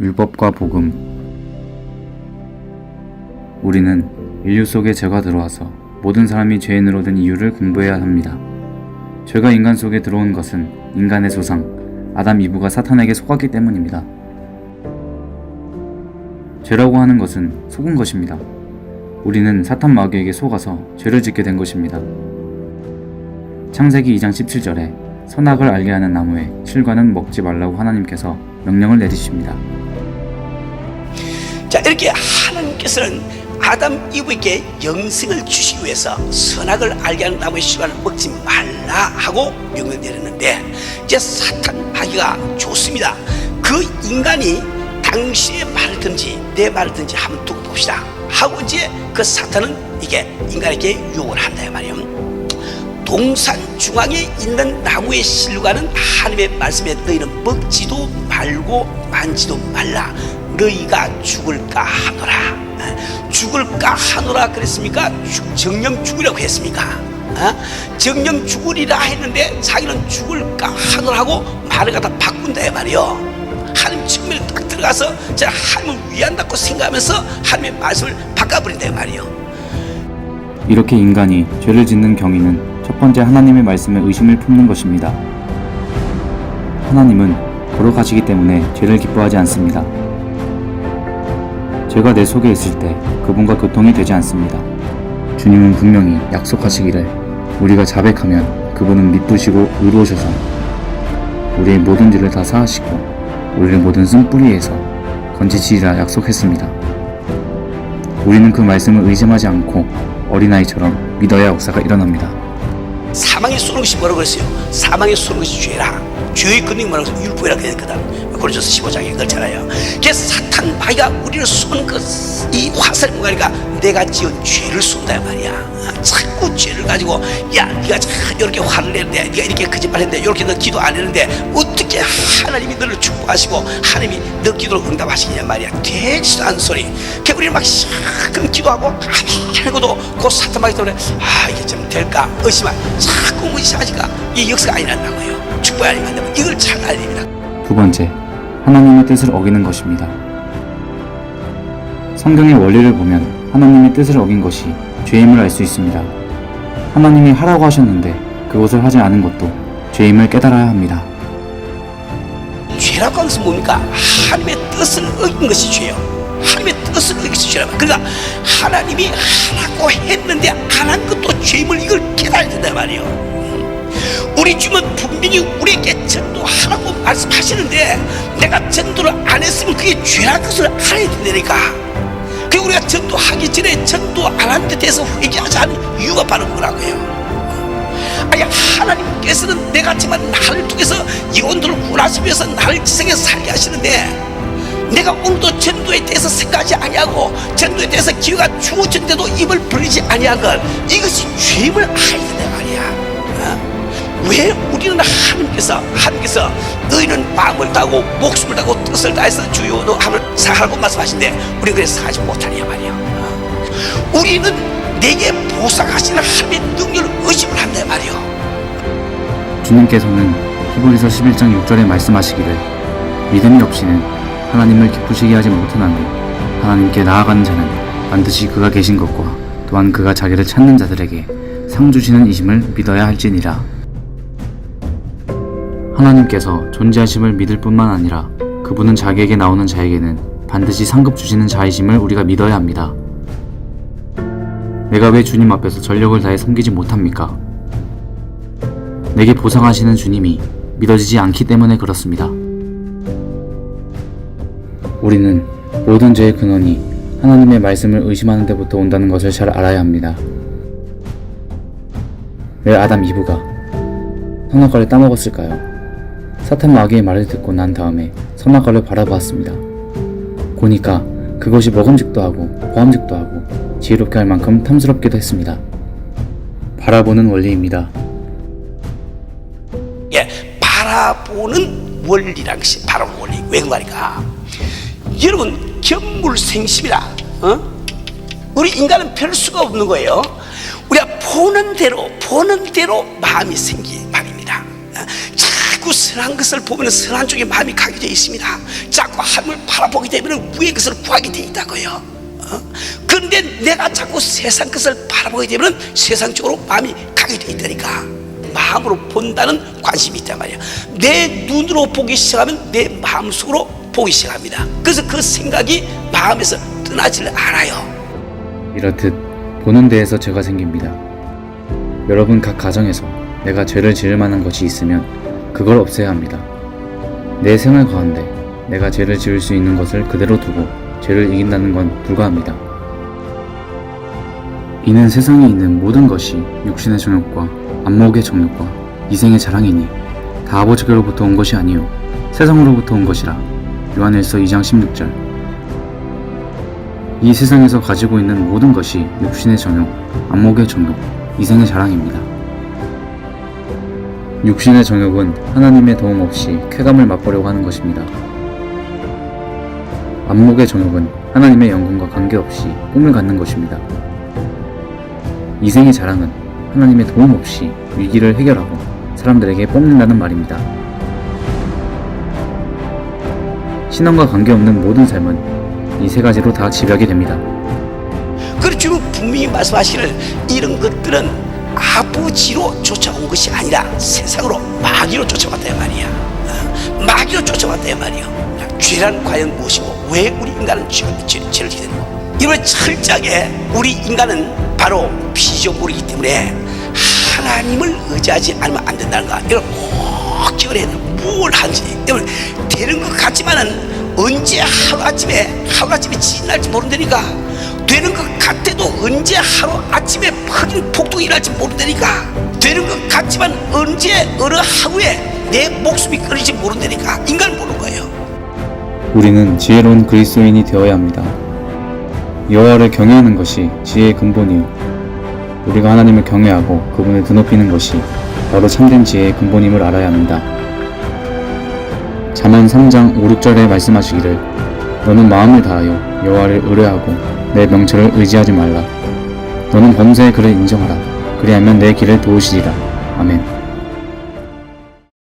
율법과 복음. 우리는 인류 속에 죄가 들어와서 모든 사람이 죄인으로 된 이유를 공부해야 합니다. 죄가 인간 속에 들어온 것은 인간의 조상 아담 이브가 사탄에게 속았기 때문입니다. 죄라고 하는 것은 속은 것입니다. 우리는 사탄 마귀에게 속아서 죄를 짓게 된 것입니다. 창세기 2장 17절에 선악을 알게 하는 나무의 실과는 먹지 말라고 하나님께서 명령을 내리십니다. 자, 이렇게 하나님께서는 아담 이브에게 영생을 주시기 위해서 선악을 알게 하는 나무의 실과를 먹지 말라 하고 명령 내렸는데, 이제 사탄 마귀가 좋습니다. 그 인간이 당신의 말을 듣는지 내 말을 듣는지 한번 두고 봅시다 하고 이제 그 사탄은 이게 인간에게 유혹을 한다 말이에요. 동산 중앙에 있는 나무의 실과는 하나님의 말씀에 너희는 먹지도 말고 만지도 말라, 너희가 죽을까 하노라. 죽을까 하노라 그랬습니까? 정령 죽으려고 했습니까? 정령 죽으리라 했는데 자기는 죽을까 하노라 하고 말을 갖다 바꾼다 말이요. 하나님 측면에 들어가서 제가 하나님을 위한다고 생각하면서 하나님의 말씀을 바꿔버린다 말이요. 이렇게 인간이 죄를 짓는 경위는 첫 번째 하나님의 말씀에 의심을 품는 것입니다. 하나님은 거룩하시기 때문에 죄를 기뻐하지 않습니다. 죄가 내 속에 있을 때 그분과 교통이 되지 않습니다. 주님은 분명히 약속하시기를 우리가 자백하면 그분은 미쁘시고 의로우셔서 우리의 모든 죄를 다 사하시고 우리를 모든 쓴뿌리에서 건지시리라 약속했습니다. 우리는 그 말씀을 의심하지 않고 어린아이처럼 믿어야 역사가 일어납니다. 사망에 쏘는 것이 뭐라고 그랬어요? 사망에 쏘는 것이 죄라. 죄의 근육이 뭐라고 해서 율법이라고 했거든. 고린도서 15장에 그렇잖아요. 그래서 사탄 마귀가 우리를 쏘는 이 화살 무가리가 내가 지은 죄를 쏜다 말이야. 자꾸 죄를 가지고 야 네가 이렇게 화를 내는데, 네가 이렇게 거짓말했는데, 이렇게 너 기도 안 했는데 어떻게 하나님이 너를 축복하시고 하나님이 너 기도를 응답하시냐 말이야. 되지도 않은 소리. 그러니까 우리는 막 그럼 기도하고 하고도 그 사탄 마귀 때문에 이게 좀 될까 의심하 자꾸 의심하니까 이 역사가 아니란다고요. 축복이 아니면 이걸 잘 알아야 됩니다. 두 번째, 하나님의 뜻을 어기는 것입니다. 성경의 원리를 보면 하나님의 뜻을 어긴 것이 죄임을 알 수 있습니다. 하나님이 하라고 하셨는데 그것을 하지 않은 것도 죄임을 깨달아야 합니다. 죄라고 하는 것은 뭡니까? 하나님의 뜻을 어긴 것이 죄예요. 하나님의 뜻을 어긴 것이 죄라고. 그러니까 하나님이 하라고 했는데 안 한 것도 죄임을 이걸 깨달아야 된단 말이에요. 우리 주님은 분명히 우리에게 전도하라고 말씀하시는데 내가 전도를 안 했으면 그게 죄라는 것을 알아야 된다니까. 그리고 우리가 전도하기 전에 전도 안 한 데 대해서 회개하지 않은 이유가 바로 그거라고요. 아니 하나님께서는 내가 정말 나를 통해서 이원들을 구원하시기 위해서 나를 지성에 살게 하시는데 내가 오늘도 전도에 대해서 생각하지 아니하고 전도에 대해서 기회가 주어졌는데도 입을 벌리지 아니한 걸, 이것이 죄임을 알아야 된단 말이야. 왜 우리는 하나님께서 너희는 마음을 다하고 목숨을 다하고 뜻을 다해서 주요 너 함을 사하라고 말씀하신데 우리는 그래서 사하지 못하냐 말이야. 우리는 내게 보상하시는 하나님의 능력을 의심을 한단 말이야. 주님께서는 히브리서 11장 6절에 말씀하시기를 믿음이 없이는 하나님을 기쁘시게 하지 못하나니 하나님께 나아가는 자는 반드시 그가 계신 것과 또한 그가 자기를 찾는 자들에게 상 주시는 이심을 믿어야 할지니라. 하나님께서 존재하심을 믿을 뿐만 아니라 그분은 자기에게 나오는 자에게는 반드시 상급 주시는 자이심을 우리가 믿어야 합니다. 내가 왜 주님 앞에서 전력을 다해 섬기지 못합니까? 내게 보상하시는 주님이 믿어지지 않기 때문에 그렇습니다. 우리는 모든 죄의 근원이 하나님의 말씀을 의심하는 데부터 온다는 것을 잘 알아야 합니다. 왜 아담 이브가 선악과를 따먹었을까요? 사탄 마귀의 말을 듣고 난 다음에 선악과를 바라보았습니다. 보니까 그것이 먹음직도 하고 보암직도 하고 지혜롭게 할 만큼 탐스럽기도 했습니다. 바라보는 원리입니다. 바라보는 원리라는 것이 바라보는 원리. 왜 그 말인가? 여러분 견물생심이라 우리 인간은 별 수가 없는 거예요. 우리가 보는 대로 마음이 생기 말입니다. 자꾸 선한 것을 보면 선한 쪽에 마음이 가게 되어 있습니다. 자꾸 하나님을 바라보기 때문에 위의 것을 구하게 돼 있다고요. 그런데 내가 자꾸 세상 것을 바라보게 되면 세상적으로 마음이 가게 돼 있다니까. 마음으로 본다는 관심이 있단 말이야. 내 눈으로 보기 시작하면 내 마음속으로 보기 시작합니다. 그래서 그 생각이 마음에서 떠나질 않아요. 이렇듯 보는 데에서 죄가 생깁니다. 여러분 각 가정에서 내가 죄를 지을 만한 것이 있으면 그걸 없애야 합니다. 내 생활 가운데 내가 죄를 지을 수 있는 것을 그대로 두고 죄를 이긴다는 건 불가합니다. 이는 세상에 있는 모든 것이 육신의 정욕과 안목의 정욕과 이생의 자랑이니 다 아버지께로부터 온 것이 아니요 세상으로부터 온 것이라. 요한일서 2장 16절. 이 세상에서 가지고 있는 모든 것이 육신의 정욕, 안목의 정욕, 이생의 자랑입니다. 육신의 정욕은 하나님의 도움 없이 쾌감을 맛보려고 하는 것입니다. 안목의 정욕은 하나님의 영광과 관계없이 꿈을 갖는 것입니다. 이생의 자랑은 하나님의 도움 없이 위기를 해결하고 사람들에게 뽐낸다는 말입니다. 신앙과 관계없는 모든 삶은 이 세 가지로 다 지배하게 됩니다. 그리고 지금 분명히 말씀하시는 이런 것들은 아버지로 쫓아온 것이 아니라 세상으로 마귀로 쫓아왔다 말이야. 마귀로 쫓아왔다 말이야. 죄란 과연 무엇이고 왜 우리 인간은 죄를 지게 되는 거? 이번 철저하게 우리 인간은 바로 피조물이기 때문에 하나님을 의지하지 않으면 안 된다는 거. 이걸 꼭 기억해야 돼. 뭘 하는지. 되는 것 같지만은 언제 하루아침에 지진 날지 모른다니까. 되는 것 같아도 언제 하루아침에 큰 폭동이 일어날지 모른다니까. 되는 것 같지만 언제 어느 하루에 내 목숨이 끊을지 모른다니까. 인간은 모르는 거예요. 우리는 지혜로운 그리스도인이 되어야 합니다. 여호와를 경외하는 것이 지혜의 근본이요 우리가 하나님을 경외하고 그분을 드높이는 것이 바로 참된 지혜의 근본임을 알아야 합니다. 잠언 3장 5, 6절에 말씀하시기를 너는 마음을 다하여 여호와를 의뢰하고 내 명철을 의지하지 말라. 너는 범죄의 그를 인정하라. 그리하면 내 길을 도우시리라. 아멘.